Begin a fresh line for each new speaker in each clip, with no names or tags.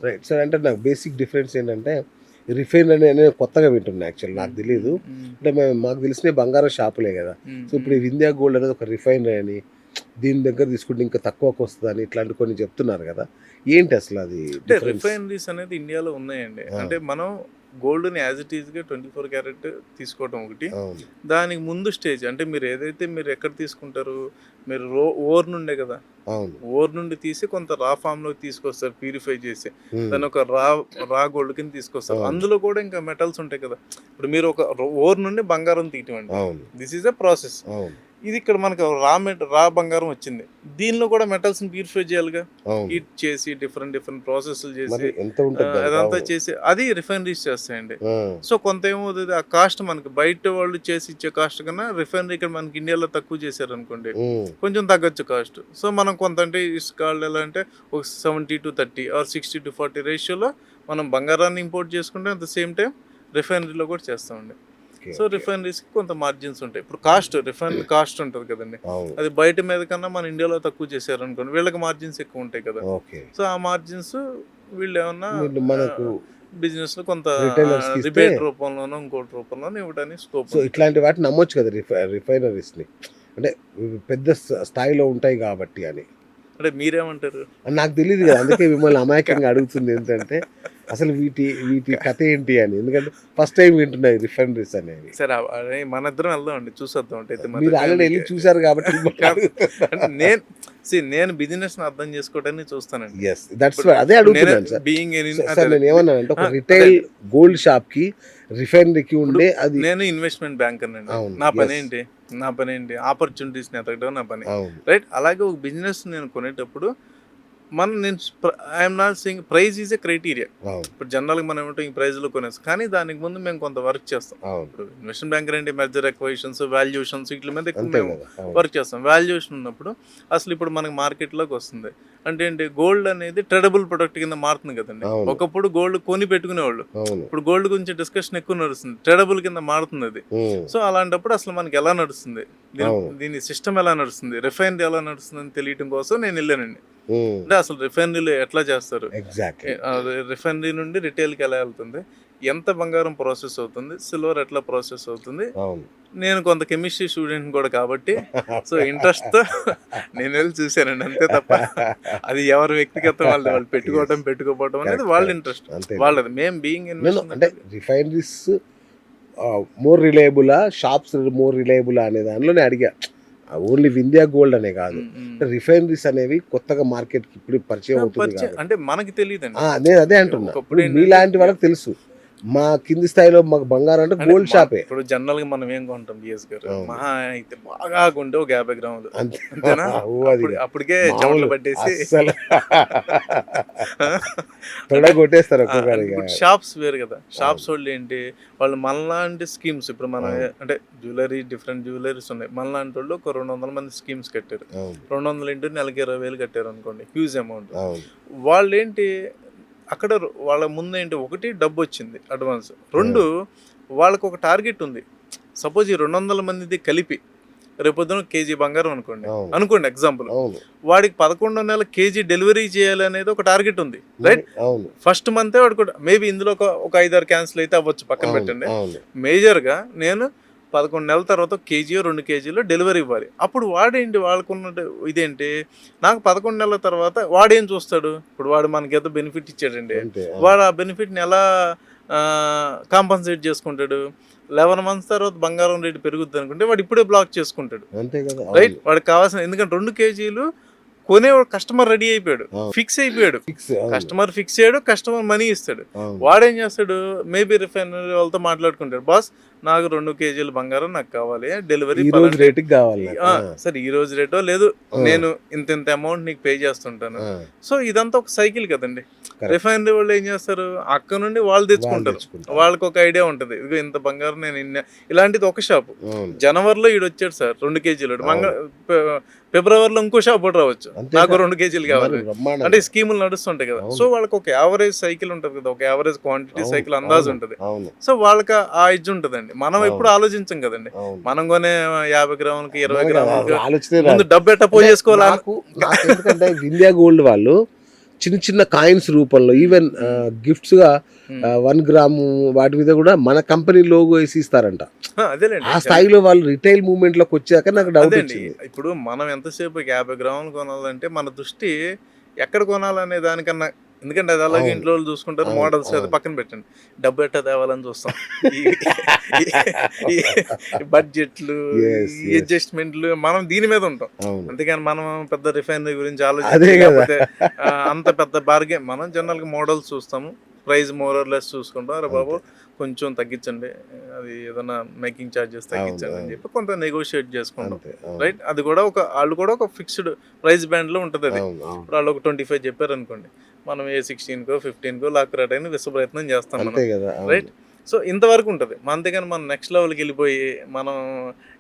Right sir. అంటే నాకు basic difference ఏంటంటే రిఫైన్ అనేది కొత్తగా వింటున్నా. యాక్చువల్ నాకు తెలీదు. అంటే మాకు తెలిసిన బంగారం షాపులే కదా. సో ఇప్పుడు ఈ వింధ్యా గోల్డ్ అనేది ఒక రిఫైనరీ అని, దీని దగ్గర తీసుకుంటే ఇంకా తక్కువకు వస్తుందని ఇట్లాంటి కొన్ని చెప్తున్నారు కదా. ఏంటి అసలు అది
అంటే
డిఫరెన్స్?
రిఫైనరీస్ అనేది ఇండియాలో ఉన్నాయండి. అంటే మనం గోల్డ్ని యాజ్ ఇట్ ఈస్గా 24 క్యారెట్ తీసుకోవడం ఒకటి.
అవును,
దానికి ముందు స్టేజ్ అంటే మీరు ఏదైతే మీరు ఎక్కడ తీసుకుంటారు, మీరు ఓర్ నుండే కదా,
అవును.
ఓర్ నుండి తీసి కొంత రా ఫామ్లోకి తీసుకొస్తారు ప్యూరిఫై చేసి,
Hmm.
దాన్ని ఒక రా గోల్డ్ కింద తీసుకొస్తారు.
అవును.
అందులో కూడా ఇంకా మెటల్స్ ఉంటాయి కదా. ఇప్పుడు మీరు ఒక ఓర్ నుండి బంగారం తీయటం అండి,
అవును,
దిస్ ఈజ్ అ ప్రాసెస్.
అవును,
ఇది ఇక్కడ మనకు రా బంగారం వచ్చింది, దీనిలో కూడా మెటల్స్ని ప్యూరిఫై చేయాలిగా,
అవును.
హీట్ చేసి డిఫరెంట్ ప్రాసెస్లు
మరి
చేసి
ఎంత ఉంటుంది దానికి?
అదంతా
అవును.
చేసి అది రిఫైనరీస్ చేస్తాయండి.
ఆ,
సో కొంత ఏమవుతుంది, ఆ కాస్ట్ మనకి బయట వాళ్ళు చేసి ఇచ్చే కాస్ట్ కన్నా రిఫైనరీ ఇక్కడ మనకి ఇండియాలో తక్కువ చేశారు అనుకోండి,
ఉమ్,
కొంచెం తగ్గొచ్చు కాస్ట్. సో మనం కొంత అంటే ఇసుకాళ్ళు ఎలా అంటే ఒక 70-30 ఆర్ 60-40 రేషియోలో మనం బంగారాన్ని ఇంపోర్ట్ చేసుకుంటే అట్ ద సేమ్ టైం రిఫైనరీలో కూడా చేస్తామండి.
okay,
సో రిఫైనరీస్కి కొంత మార్జిన్స్ ఉంటాయి. ఇప్పుడు కాస్ట్ రిఫైనరీ కాస్ట్ ఉంటుంది కదండి,
అవును,
అది బయట మీద కన్నా మన ఇండియాలో తక్కువ చేశారు అనుకోండి, వీళ్ళకి మార్జిన్స్ ఎక్కువ ఉంటాయి కదా.
ఓకే.
సో ఆ మార్జిన్స్ వీళ్ళు ఏమన్నా
వీళ్ళు మనకు
బిజినెస్లో కొంత
retailers కి ఇస్తే-
రిబేట్ రూపంలోనో ఇంకోటి రూపంలోనో ఇవ్వడానికి స్కోప్.
సో ఇట్లాంటి వాటిని నమ్మొచ్చు కదా రిఫైనరీస్ని, అంటే పెద్ద స్థాయిలో ఉంటాయి కాబట్టి అని.
అంటే మీరేమంటారు?
అని నాకు తెలియదు కదా, అందుకే మిమ్మల్ని అమాయకంగా అడుగుతుంది ఏంటంటే అసలు వీటి కథ ఏంటి అని. ఎందుకంటే ఫస్ట్ టైం వింటున్నాయి రిఫైనరీస్ అనేవి.
సరే అదే మన ఇద్దరం వెళ్దాం అండి, చూసేద్దాం. అంటే
మీరు ఆల్రెడీ వెళ్ళి చూసారు కాబట్టి మిమ్మల్ని అడుగుతున్నా.
అంటే నేను బిజినెస్ అర్థం చేసుకోవడానికి చూస్తానండి.
Yes, that's why అదే అడుగుతున్నాను సార్.
బీయింగ్
సార్ నేను ఏమన్నానంటే ఒక రిటైల్ గోల్డ్ షాప్ కి రిఫైనరీకి ఉండే అది.
నేను ఇన్వెస్ట్మెంట్ బ్యాంకర్ అండి.
అవును,
నా పని
yes.
ఏంటి, నా పని ఏంటి ఆపర్చునిటీస్ ని ఎతకడం నా పని,
అవును,
రైట్. అలాగే ఒక బిజినెస్ నేను కొనేటప్పుడు నేను I'm not saying price is a criteria.
అవును,
ఇప్పుడు జనరల్గా మనం ఏమంటాం ఈ ప్రైజ్లో కొనేస్తాం, కానీ దానికి ముందు మేము కొంత వర్క్ చేస్తాం.
అవును,
ఇప్పుడు ఇన్వెస్ట్మెంట్ బ్యాంకర్ అంటే మెర్జర్ ఎక్వైషన్స్, వాల్యుయేషన్స్ వీటి మీద ఎక్కువ
అంతే
మేము
కదా. అవును,
వర్క్ చేస్తాం. వాల్యుయేషన్ ఉన్నప్పుడు అసలు ఇప్పుడు మనకి మార్కెట్లోకి వస్తుంది అంటే ఏంటి, గోల్డ్ అనేది ట్రేడబుల్ ప్రొడక్ట్ కింద మారుతుంది కదండి.
అవును.
ఒకప్పుడు గోల్డ్ కొని పెట్టుకునేవాళ్ళు,
అవును,
ఇప్పుడు గోల్డ్ గురించి డిస్కషన్ ఎక్కువ నడుస్తుంది, ట్రేడబుల్ కింద మారుతుంది అది.
ఉమ్,
సో అలాంటప్పుడు అసలు మనకి ఎలా నడుస్తుంది,
అవును.
దీని సిస్టమ్ ఎలా నడుస్తుంది, రిఫైనరీ ఎలా నడుస్తుంది అని తెలియటం కోసం నేను వెళ్ళానండి.
ఉమ్,
అంటే అసలు రిఫైనరీలో ఎట్లా చేస్తారు,
ఎగ్జాక్ట్లీ.
రిఫైనరీ నుండి రిటైల్కి ఎలా వెళ్తుంది, ఎంత బంగారం ప్రాసెస్ అవుతుంది, సిల్వర్ ఎట్లా ప్రాసెస్ అవుతుంది.
అవును.
నేను కొంత కెమిస్ట్రీ స్టూడెంట్ కూడా కాబట్టి సో ఇంట్రెస్ట్తో నేను వెళ్ళి చూశానండి, అంతే తప్ప అది ఎవరి వ్యక్తిగతం వాళ్ళు పెట్టుకోవడం అనేది వాళ్ళ ఇంట్రెస్ట్
అంతే.
వాళ్ళది. మేము బీయింగ్
అంటే రిఫైనరీస్ మోర్ రిలయబులా, షాప్స్ మోర్ రిలయబులా అనే దానిలో నేను అడిగా. ఓన్లీ వింధ్యా గోల్డ్ అనే కాదు, రిఫైనరీస్ అనేవి కొత్తగా మార్కెట్ కి ఇప్పుడు పరిచయం అవుతుంది కాబట్టి.
అంటే మనకి తెలియదండి.
నేను అదే అంటున్నా,
ఒకప్పుడు
ఇప్పుడు మీలాంటి వాళ్ళకి తెలుసు. మా కింది స్థాయిలో మాకు బంగారం అంటే గోల్డ్ షాపే.
ఇప్పుడు జనరల్ గా మనం ఏం కొంటాం బిఎస్ గారు,
అవును.
మహా అయితే బాగా కొంటే ఒక 50 గ్రాములు
అంతే.
అంతేనా?
ఓ, అది
అప్పటికే చెమటలు పట్టేసి
అస్సలు తొడ కొట్టేస్తారు ఒక్కొక్కరిగా.
షాప్స్ వేరు కదా. షాప్స్ వాళ్ళు ఏంటి, వాళ్ళు మనలాంటి స్కీమ్స్, ఇప్పుడు మన అంటే జ్యువెలరీ డిఫరెంట్ జ్యువెలరీస్ ఉన్నాయి, మనలాంటి వాళ్ళు ఒక 200 మంది స్కీమ్స్ కట్టారు.
అవును,
200 ఇంటూ నెలకి 20,000 కట్టారు అనుకోండి, హ్యూజ్ అమౌంట్.
అవును,
వాళ్ళు ఏంటి అక్కడ వాళ్ళ ముందు ఏంటి, ఒకటి డబ్బు వచ్చింది అడ్వాన్స్, రెండు వాళ్ళకు ఒక టార్గెట్ ఉంది. సపోజ్ ఈ 200 మందిది కలిపి రేపొద్దున కేజీ బంగారం అనుకోండి ఎగ్జాంపుల్,
అవును,
వాడికి 11 నెలల కేజీ డెలివరీ చేయాలి అనేది ఒక టార్గెట్ ఉంది, రైట్.
అవును,
ఫస్ట్ మంతే వాడు మేబీ ఇందులో ఒక 5-6 క్యాన్సిల్ అయితే అవ్వచ్చు, పక్కన పెట్టండి.
అవును,
మేజర్గా నేను 11 నెలల తర్వాత కేజీ 2 కేజీలో డెలివరీ ఇవ్వాలి. అప్పుడు వాడేంటి, వాళ్ళకున్న ఇదేంటి, నాకు 11 నెలల తర్వాత వాడేం చూస్తాడు, ఇప్పుడు వాడు మనకి ఏదో బెనిఫిట్ ఇచ్చాడండి,
అంతే.
వాడు ఆ బెనిఫిట్ని ఎలా కాంపన్సేట్ చేసుకుంటాడు. 11 మంత్స్ తర్వాత బంగారం రేటు పెరుగుద్ది అనుకుంటే వాడు ఇప్పుడే బ్లాక్ చేసుకుంటాడు,
అంతే కదా.
రైట్. వాడికి కావాల్సిన, ఎందుకంటే 2 కేజీలు కొనేవాడు కస్టమర్ రెడీ అయిపోయాడు, ఫిక్స్ అయిపోయాడు, కస్టమర్ ఫిక్స్ అయ్యాడు, కస్టమర్ మనీ ఇస్తాడు. వాడేం చేస్తాడు, మేబీ రిఫైనరీ వాళ్ళతో మాట్లాడుకుంటాడు, బాస్ నాకు 2 కేజీల బంగారం నాకు కావాలి, డెలివరీ
రేటుకి కావాలి,
సరే ఈ రోజు రేటో లేదు, నేను ఇంత అమౌంట్ నీకు పే చేస్తుంటాను. సో ఇదంతా ఒక సైకిల్ కదండి. రిఫైనరీ వాళ్ళు ఏం చేస్తారు, అక్కడ నుండి వాళ్ళు తెచ్చుకుంటారు, వాళ్ళకి ఒక ఐడియా ఉంటుంది, ఇదిగో ఇంత బంగారం నేను ఇలాంటిది ఒక షాపు జనవరిలో ఈడు వచ్చాడు సార్ 2 కేజీలు, ఫిబ్రవరిలో ఇంకో షాప్ కూడా రావచ్చు, నాకు 2 కేజీలు కావాలి, అంటే స్కీములు నడుస్తుంటాయి కదా. సో వాళ్ళకి ఒక యావరేజ్ సైకిల్ ఉంటుంది కదా, ఒక యావరేజ్ క్వాంటిటీ సైకిల్ అందాజు ఉంటుంది. సో వాళ్ళకి ఆ ఇజ్ ఉంటుందండి. మనం ఎప్పుడు ఆలోచించం కదండి, మనం కొనే 50 గ్రాములకి 20 గ్రాములకి ముందు డబ్బు ఎట్ట పోయి చేసుకోవాలి.
ఎందుకంటే వింధ్యా గోల్డ్ వాళ్ళు చిన్న చిన్న కాయిన్స్ రూపంలో ఈవెన్ గిఫ్ట్స్గా 1 గ్రాము వాటి మీద కూడా మన కంపెనీ లోగో వేసి ఇస్తారంట.
అదేలేండి.
ఆ స్థాయిలో వాళ్ళు రిటైల్ మూవ్మెంట్లోకి వచ్చాక నాకు డౌట్
అదేండి.
వచ్చింది.
ఇప్పుడు మనం ఎంతసేపు 50 గ్రాములు కొనాలంటే మన దృష్టి ఎక్కడ కొనాలనే దానికన్నా, ఎందుకంటే అది అలాగే
అవును.
ఇంట్లో వాళ్ళు చూసుకుంటారు,
అవును,
మోడల్స్ అది
అవును.
పక్కన పెట్టండి. డబ్బు ఎట్టా తేవాలని చూస్తాం. ఈ బడ్జెట్లు,
Yes,
ఈ
yes.
అడ్జస్ట్మెంట్లు మనం దీని మీద ఉంటాం.
అవును.
అంతేగాని మనం పెద్ద రిఫైనరీ గురించి
అదే
ఆలోచించి
కదా.
లేకపోతే అంత పెద్ద బార్గెన్, మనం జనరల్గా మోడల్స్ చూస్తాము, ప్రైస్ మోర్ ఆర్ లెస్ చూసుకుంటాం. అరే బాబు కొంచెం తగ్గించండి, అది ఏదైనా మేకింగ్ ఛార్జెస్ తగ్గించండి అని చెప్పి కొంత నెగోషియేట్ చేసుకుంటాం.
అంతే. అవును.
రైట్. అది కూడా వాళ్ళు కూడా ఒక ఫిక్స్డ్ ప్రైస్ బ్యాండ్లో ఉంటుంది. అది
అవును, అవును.
ఇప్పుడు వాళ్ళు ఒక 25 చెప్పారు అనుకోండి, మనం ఏ 16కో 15కో లాక్కురాటైనా విశ్వ ప్రయత్నం చేస్తాం మనం.
అంతే కదా.
రైట్. సో ఇంతవరకు ఉంటుంది. అంతేగాని మనం నెక్స్ట్ లెవెల్కి వెళ్ళిపోయి మనం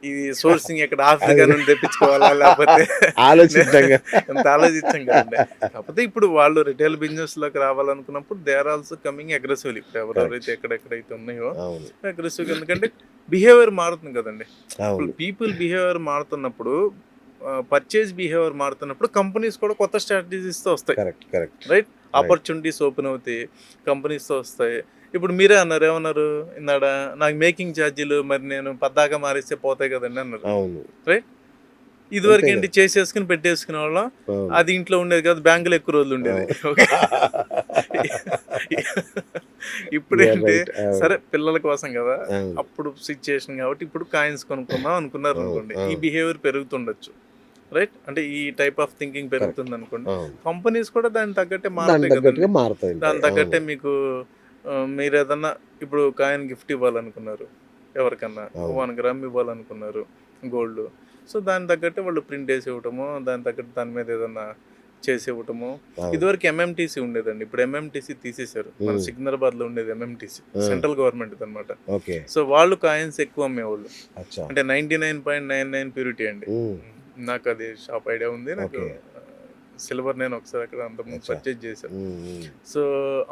ఈ సోర్సింగ్ ఎక్కడ ఆఫ్రికా నుండి తెప్పించుకోవాలా లేకపోతే
ఆలోచించాం కదా.
ఎంత ఆలోచించాం కదండి. కాకపోతే ఇప్పుడు వాళ్ళు రిటైల్ బిజినెస్ లోకి రావాలనుకున్నప్పుడు they are also coming aggressively. ఇప్పుడు ఎవరెవరైతే ఎక్కడెక్కడైతే ఉన్నాయో
అవును,
అగ్రెసివ్, ఎందుకంటే బిహేవియర్ మారుతుంది కదండి. ఇప్పుడు
అవును.
పీపుల్ బిహేవియర్ మారుతున్నప్పుడు, పర్చేజ్ బిహేవియర్ మారుతున్నప్పుడు కంపెనీస్ కూడా కొత్త స్ట్రాటజీస్తో వస్తాయి.
Correct, correct.
Right. Opportunities open అవుతాయి, కంపెనీస్తో వస్తాయి. ఇప్పుడు మీరే అన్నారు, ఏమన్నారు ఇందాడ, నాకు మేకింగ్ ఛార్జీలు మరి నేను పద్దాకా మారిస్తే పోతాయి కదండి అన్నారు.
అవును,
రైట్. ఇదివరకు
అంతే
ఏంటి, చేసేసుకుని పెట్టేసుకునే వాళ్ళం.
అవును.
అది ఇంట్లో ఉండేది కాదు, బ్యాంకులో ఎక్కువ రోజులు ఉండేది. ఓకే. ఇప్పుడు
You are
ఏంటి,
right. అవును.
సరే పిల్లల కోసం కదా,
అవును.
అప్పుడు సిచ్యుయేషన్ కాబట్టి ఇప్పుడు కాయిన్స్ కొనుక్కుందాం అనుకున్నారు అనుకోండి, ఈ
అవును.
బిహేవియర్ పెరుగుతుండొచ్చు. రైట్. అంటే ఈ టైప్ ఆఫ్ థింకింగ్ పెరుగుతుంది అనుకోండి,
అవును.
కంపెనీస్ కూడా దానికి తగ్గట్టే
దానికి
మారుతాయి కదండి.
తగ్గట్టుగా మారుతాయి.
దాని తగ్గట్టే మీకు మీరు ఏదన్నా ఇప్పుడు కాయిన్ గిఫ్ట్ ఇవ్వాలనుకున్నారు ఎవరికన్నా,
అవును.
1 గ్రామ్ ఇవ్వాలనుకున్నారు గోల్డ్, సో దాని తగ్గట్టే వాళ్ళు ప్రింట్ వేసి ఇవ్వటము, దాని తగ్గట్టు దాని మీద ఏదన్నా చేసి ఇవ్వటము.
అవును.
ఇదివరకు ఎంఎంటీసీ ఉండేదండి, ఇప్పుడు ఎంఎంటీసీ తీసేశారు. మన సికింద్రాబాద్లో ఉండేది ఎంఎంటీసీ, సెంట్రల్ గవర్నమెంట్ అనమాట.
ఓకే.
సో వాళ్ళు కాయిన్స్ ఎక్కువ అమ్మేవాళ్ళు,
అచ్చా.
అంటే 99.99 ప్యూరిటీ అండి. నాకు అది షాప్ ఐడియా ఉంది. నాకు
ఓకే.
సిల్వర్ నేను ఒకసారి అక్కడ అంత
అచ్చా.
పర్చేజ్ చేశాను. సో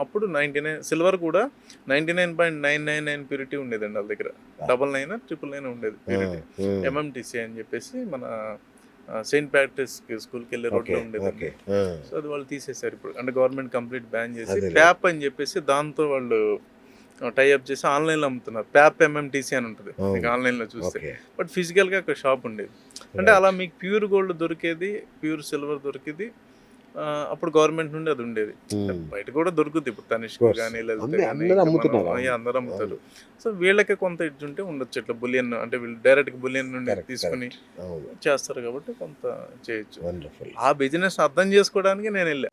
అప్పుడు 99 సిల్వర్ కూడా 99.999 ప్యూరిటీ ఉండేదండి వాళ్ళ దగ్గర. 99 999 ఉండేది ప్యూరిటీ. ఎంఎంటీసీ అని చెప్పేసి మన సెయింట్ ప్యాట్రిక్స్ స్కూల్కి వెళ్ళే రోడ్లో ఉండేదండి. సో అది వాళ్ళు తీసేశారు ఇప్పుడు, అంటే గవర్నమెంట్ కంప్లీట్ బ్యాన్ చేసి
అదేలే.
ప్యాప్ అని చెప్పేసి దాంతో వాళ్ళు టైఅప్ చేసి ఆన్లైన్లో అమ్ముతున్నారు. ప్యాప్ ఎంఎంటీసీ అని ఉంటుంది మీకు ఆన్లైన్లో చూస్తే.
ఓకే.
బట్ ఫిజికల్గా అక్కడ షాప్ ఉండేది. అంటే అలా మీకు ప్యూర్ గోల్డ్ దొరికేది, ప్యూర్ సిల్వర్ దొరికేది. అప్పుడు గవర్నమెంట్ నుండి అది ఉండేది. బయట కూడా దొరుకుతుంది ఇప్పుడు, తనిష్క్ కానీ
అందరూ అమ్ముతున్నారు.
అందరూ అమ్ముతారు. సో వీళ్ళకి కొంత ఎడ్జ్ ఉంటే ఉండొచ్చు, ఇట్లా బులియన్, అంటే వీళ్ళు డైరెక్ట్ బులియన్ నుండి
Correct,
తీసుకుని
అవును.
చేస్తారు కాబట్టి కొంత చేయొచ్చు.
వండర్ఫుల్.
ఆ బిజినెస్ అర్థం చేసుకోవడానికి నేను వెళ్ళా.